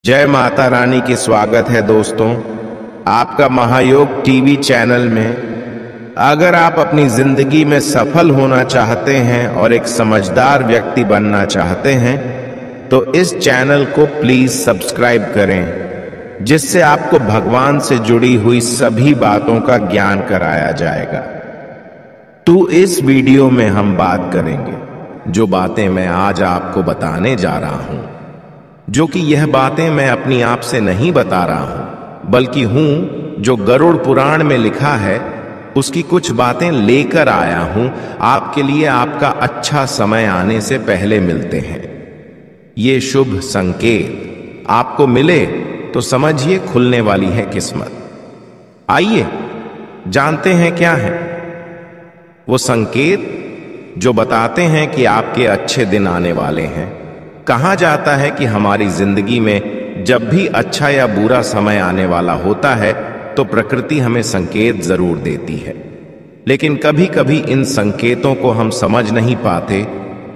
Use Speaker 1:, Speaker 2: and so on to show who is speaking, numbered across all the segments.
Speaker 1: जय माता रानी की स्वागत है दोस्तों आपका महायोग टीवी चैनल में। अगर आप अपनी जिंदगी में सफल होना चाहते हैं और एक समझदार व्यक्ति बनना चाहते हैं तो इस चैनल को प्लीज सब्सक्राइब करें, जिससे आपको भगवान से जुड़ी हुई सभी बातों का ज्ञान कराया जाएगा। तो इस वीडियो में हम बात करेंगे जो बातें मैं आज आपको बताने जा रहा हूं, जो कि यह बातें मैं अपनी आप से नहीं बता रहा हूं, बल्कि हूं जो गरुड़ पुराण में लिखा है उसकी कुछ बातें लेकर आया हूं आपके लिए। आपका अच्छा समय आने से पहले मिलते हैं। ये शुभ संकेत आपको मिले तो समझिए खुलने वाली है किस्मत। आइए जानते हैं क्या है वो संकेत जो बताते हैं कि आपके अच्छे दिन आने वाले हैं। कहा जाता है कि हमारी जिंदगी में जब भी अच्छा या बुरा समय आने वाला होता है तो प्रकृति हमें संकेत जरूर देती है, लेकिन कभी कभी इन संकेतों को हम समझ नहीं पाते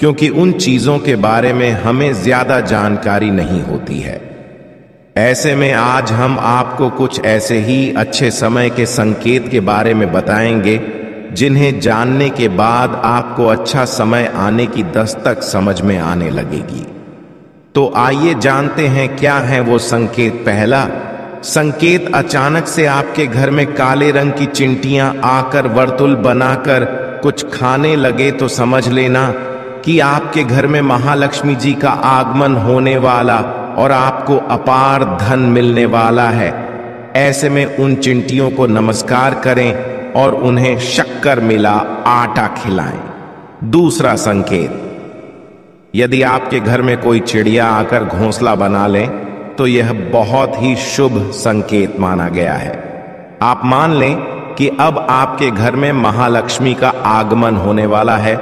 Speaker 1: क्योंकि उन चीजों के बारे में हमें ज्यादा जानकारी नहीं होती है। ऐसे में आज हम आपको कुछ ऐसे ही अच्छे समय के संकेत के बारे में बताएंगे जिन्हें जानने के बाद आपको अच्छा समय आने की दस्तक समझ में आने लगेगी। तो आइए जानते हैं क्या है वो संकेत। पहला संकेत, अचानक से आपके घर में काले रंग की चिंटियां आकर वर्तुल बनाकर कुछ खाने लगे तो समझ लेना कि आपके घर में महालक्ष्मी जी का आगमन होने वाला और आपको अपार धन मिलने वाला है। ऐसे में उन चिंटियों को नमस्कार करें और उन्हें शक्कर मिला आटा खिलाएं। दूसरा संकेत, यदि आपके घर में कोई चिड़िया आकर घोंसला बना ले तो यह बहुत ही शुभ संकेत माना गया है। आप मान लें कि अब आपके घर में महालक्ष्मी का आगमन होने वाला है।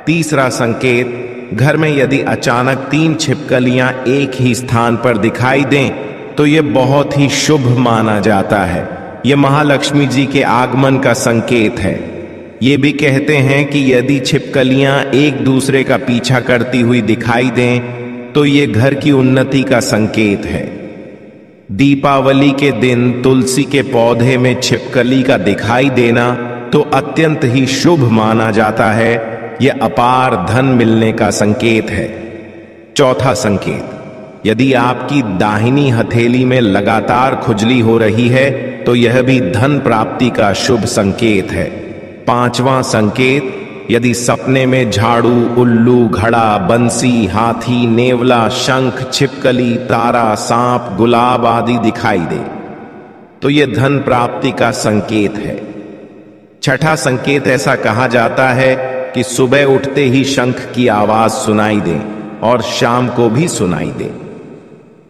Speaker 1: तीसरा संकेत, घर में यदि अचानक 3 छिपकलियां एक ही स्थान पर दिखाई दें तो यह बहुत ही शुभ माना जाता है। यह महालक्ष्मी जी के आगमन का संकेत है। ये भी कहते हैं कि यदि छिपकलियां एक दूसरे का पीछा करती हुई दिखाई दें तो ये घर की उन्नति का संकेत है। दीपावली के दिन तुलसी के पौधे में छिपकली का दिखाई देना तो अत्यंत ही शुभ माना जाता है। यह अपार धन मिलने का संकेत है। चौथा संकेत, यदि आपकी दाहिनी हथेली में लगातार खुजली हो रही है तो यह भी धन प्राप्ति का शुभ संकेत है। पांचवा संकेत, यदि सपने में झाड़ू, उल्लू, घड़ा, बंसी, हाथी, नेवला, शंख, छिपकली, तारा, सांप, गुलाब आदि दिखाई दे तो यह धन प्राप्ति का संकेत है। छठा संकेत, ऐसा कहा जाता है कि सुबह उठते ही शंख की आवाज सुनाई दे और शाम को भी सुनाई दे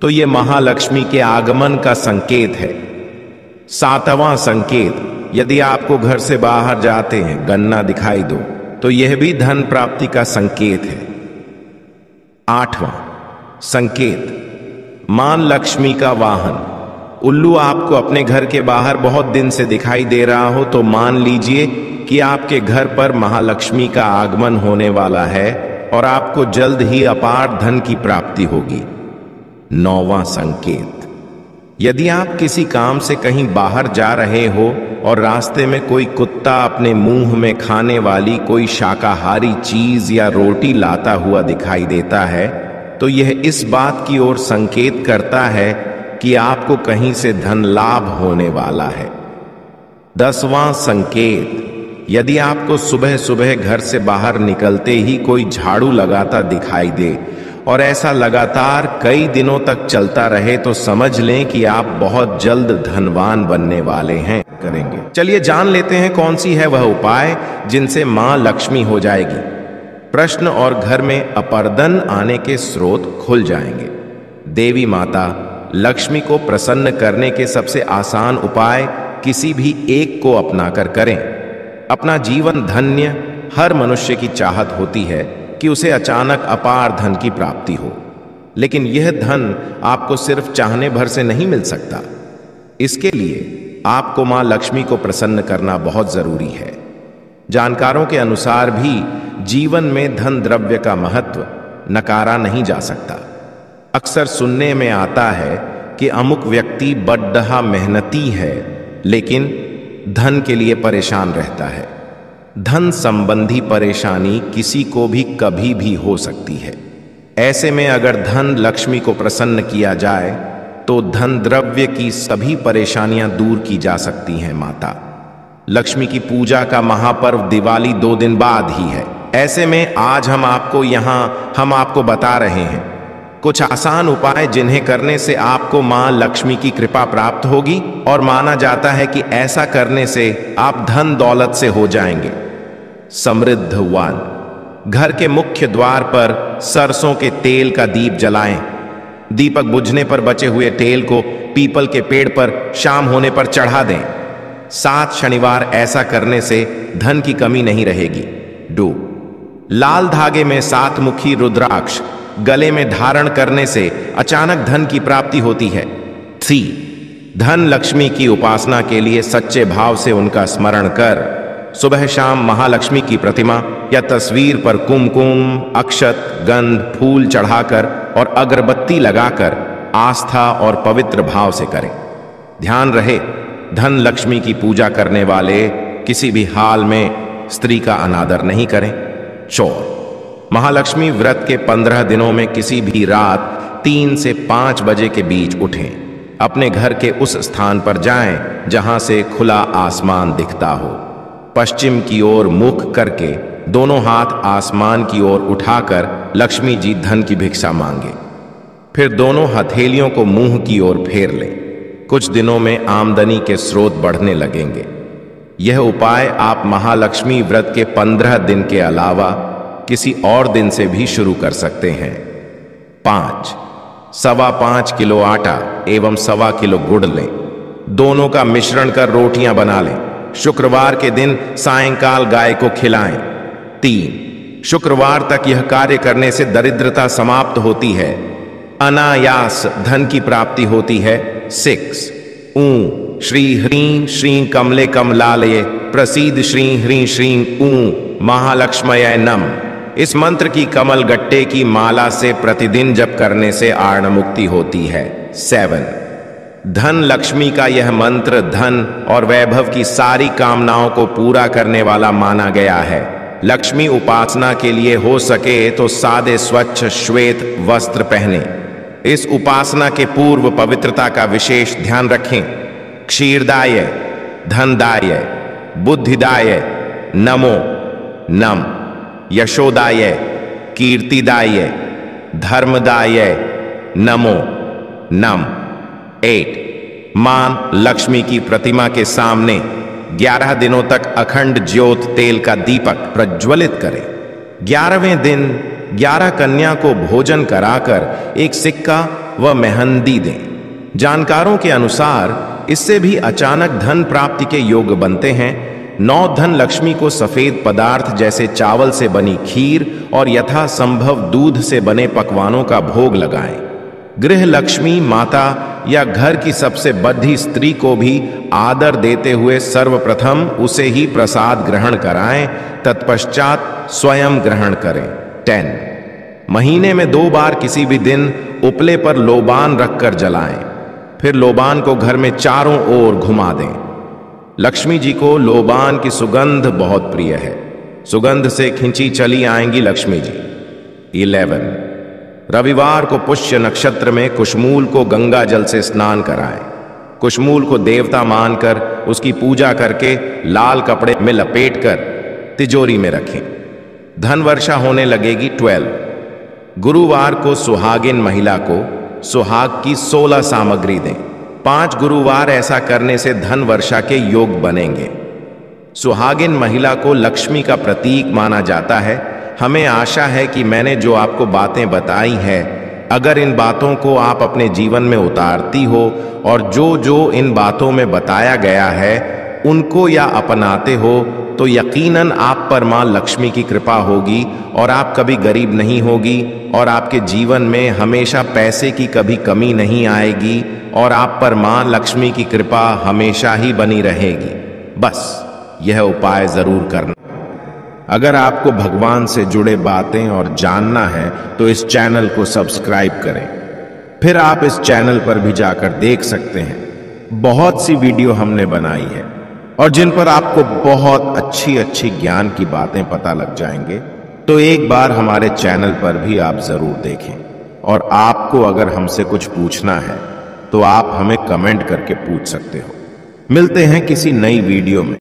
Speaker 1: तो यह महालक्ष्मी के आगमन का संकेत है। सातवां संकेत, यदि आपको घर से बाहर जाते हैं गन्ना दिखाई दो तो यह भी धन प्राप्ति का संकेत है। आठवां संकेत, मां लक्ष्मी का वाहन उल्लू आपको अपने घर के बाहर बहुत दिन से दिखाई दे रहा हो तो मान लीजिए कि आपके घर पर महालक्ष्मी का आगमन होने वाला है और आपको जल्द ही अपार धन की प्राप्ति होगी। नौवां संकेत, यदि आप किसी काम से कहीं बाहर जा रहे हो और रास्ते में कोई कुत्ता अपने मुंह में खाने वाली कोई शाकाहारी चीज या रोटी लाता हुआ दिखाई देता है तो यह इस बात की ओर संकेत करता है कि आपको कहीं से धन लाभ होने वाला है। 10वां संकेत, यदि आपको सुबह सुबह घर से बाहर निकलते ही कोई झाड़ू लगाता दिखाई दे और ऐसा लगातार कई दिनों तक चलता रहे तो समझ लें कि आप बहुत जल्द धनवान बनने वाले हैं। करेंगे, चलिए जान लेते हैं कौन सी है वह उपाय जिनसे मां लक्ष्मी हो जाएगी। प्रश्न और घर में अपर्दन आने के स्रोत खुल जाएंगे। देवी माता लक्ष्मी को प्रसन्न करने के सबसे आसान उपाय किसी भी एक को अपनाकर करें। अपना जीवन धन्य हर मनुष्य की चाहत होती है कि उसे अचानक अपार धन की प्राप्ति हो, लेकिन यह धन आपको सिर्फ चाहने भर से नहीं मिल सकता। इसके लिए आपको मां लक्ष्मी को प्रसन्न करना बहुत जरूरी है। जानकारों के अनुसार भी जीवन में धन द्रव्य का महत्व नकारा नहीं जा सकता। अक्सर सुनने में आता है कि अमुक व्यक्ति बड्ढा मेहनती है लेकिन धन के लिए परेशान रहता है। धन संबंधी परेशानी किसी को भी कभी भी हो सकती है। ऐसे में अगर धन लक्ष्मी को प्रसन्न किया जाए तो धन द्रव्य की सभी परेशानियां दूर की जा सकती हैं। माता लक्ष्मी की पूजा का महापर्व दिवाली 2 दिन बाद ही है। ऐसे में आज हम आपको बता रहे हैं कुछ आसान उपाय जिन्हें करने से आपको मां लक्ष्मी की कृपा प्राप्त होगी और माना जाता है कि ऐसा करने से आप धन दौलत से हो जाएंगे समृद्धवान। घर के मुख्य द्वार पर सरसों के तेल का दीप जलाएं। दीपक बुझने पर बचे हुए तेल को पीपल के पेड़ पर शाम होने पर चढ़ा दें। 7 शनिवार ऐसा करने से धन की कमी नहीं रहेगी। 2 लाल धागे में 7 मुखी रुद्राक्ष गले में धारण करने से अचानक धन की प्राप्ति होती है। 3 धन लक्ष्मी की उपासना के लिए सच्चे भाव से उनका स्मरण कर सुबह शाम महालक्ष्मी की प्रतिमा या तस्वीर पर कुमकुम, अक्षत, गंध, फूल चढ़ाकर और अगरबत्ती लगाकर आस्था और पवित्र भाव से करें। ध्यान रहे, धन लक्ष्मी की पूजा करने वाले किसी भी हाल में स्त्री का अनादर नहीं करें। 4 महालक्ष्मी व्रत के 15 दिनों में किसी भी रात 3 से 5 बजे के बीच उठें। अपने घर के उस स्थान पर जाएं जहां से खुला आसमान दिखता हो। पश्चिम की ओर मुख करके दोनों हाथ आसमान की ओर उठाकर लक्ष्मी जी धन की भिक्षा मांगे। फिर दोनों हथेलियों को मुंह की ओर फेर लें। कुछ दिनों में आमदनी के स्रोत बढ़ने लगेंगे। यह उपाय आप महालक्ष्मी व्रत के 15 दिन के अलावा किसी और दिन से भी शुरू कर सकते हैं। 5 5.25 किलो आटा एवं 1.25 किलो गुड़ लें। दोनों का मिश्रण कर रोटियां बना लें। शुक्रवार के दिन सायंकाल गाय को खिलाएं। 3 शुक्रवार तक यह कार्य करने से दरिद्रता समाप्त होती है, अनायास धन की प्राप्ति होती है। 6 ऊं श्री ह्रीं श्रीं कमले कमलालये प्रसीद श्री ह्रीं श्रीं ऊं महालक्ष्मये नम। इस मंत्र की कमल गट्टे की माला से प्रतिदिन जप करने से आर्ण मुक्ति होती है। 7 धन लक्ष्मी का यह मंत्र धन और वैभव की सारी कामनाओं को पूरा करने वाला माना गया है। लक्ष्मी उपासना के लिए हो सके तो सादे स्वच्छ श्वेत वस्त्र पहने। इस उपासना के पूर्व पवित्रता का विशेष ध्यान रखें। क्षीरदाय, धनदाय, बुद्धिदाय नमो नम, यशोदाय, कीर्तिदाय, धर्मदाय नमो नम। 8 मां लक्ष्मी की प्रतिमा के सामने 11 दिनों तक अखंड ज्योत तेल का दीपक प्रज्वलित करें। 11वें दिन 11 कन्या को भोजन कराकर एक सिक्का व मेहंदी दें। जानकारों के अनुसार इससे भी अचानक धन प्राप्ति के योग बनते हैं। 9 धन लक्ष्मी को सफेद पदार्थ जैसे चावल से बनी खीर और यथासंभव दूध से बने पकवानों का भोग लगाएं। गृह लक्ष्मी माता या घर की सबसे बड़ी स्त्री को भी आदर देते हुए सर्वप्रथम उसे ही प्रसाद ग्रहण कराएं, तत्पश्चात स्वयं ग्रहण करें। 10 महीने में 2 बार किसी भी दिन उपले पर लोबान रखकर जलाएं। फिर लोबान को घर में चारों ओर घुमा दें। लक्ष्मी जी को लोबान की सुगंध बहुत प्रिय है। सुगंध से खिंची चली आएंगी लक्ष्मी जी। 11 रविवार को पुष्य नक्षत्र में कुशमूल को गंगा जल से स्नान कराएं। कुशमूल को देवता मानकर उसकी पूजा करके लाल कपड़े में लपेटकर तिजोरी में रखें। धन वर्षा होने लगेगी। 12 गुरुवार को सुहागिन महिला को सुहाग की 16 सामग्री दें। 5 गुरुवार ऐसा करने से धन वर्षा के योग बनेंगे। सुहागिन महिला को लक्ष्मी का प्रतीक माना जाता है। हमें आशा है कि मैंने जो आपको बातें बताई हैं, अगर इन बातों को आप अपने जीवन में उतारती हो और जो जो इन बातों में बताया गया है उनको या अपनाते हो तो यकीनन आप पर मां लक्ष्मी की कृपा होगी और आप कभी गरीब नहीं होगी और आपके जीवन में हमेशा पैसे की कभी कमी नहीं आएगी और आप पर मां लक्ष्मी की कृपा हमेशा ही बनी रहेगी। बस यह उपाय जरूर करना। अगर आपको भगवान से जुड़े बातें और जानना है तो इस चैनल को सब्सक्राइब करें। फिर आप इस चैनल पर भी जाकर देख सकते हैं। बहुत सी वीडियो हमने बनाई है और जिन पर आपको बहुत अच्छी अच्छी ज्ञान की बातें पता लग जाएंगे। तो एक बार हमारे चैनल पर भी आप जरूर देखें। और आपको अगर हमसे कुछ पूछना है तो आप हमें कमेंट करके पूछ सकते हो। मिलते हैं किसी नई वीडियो में।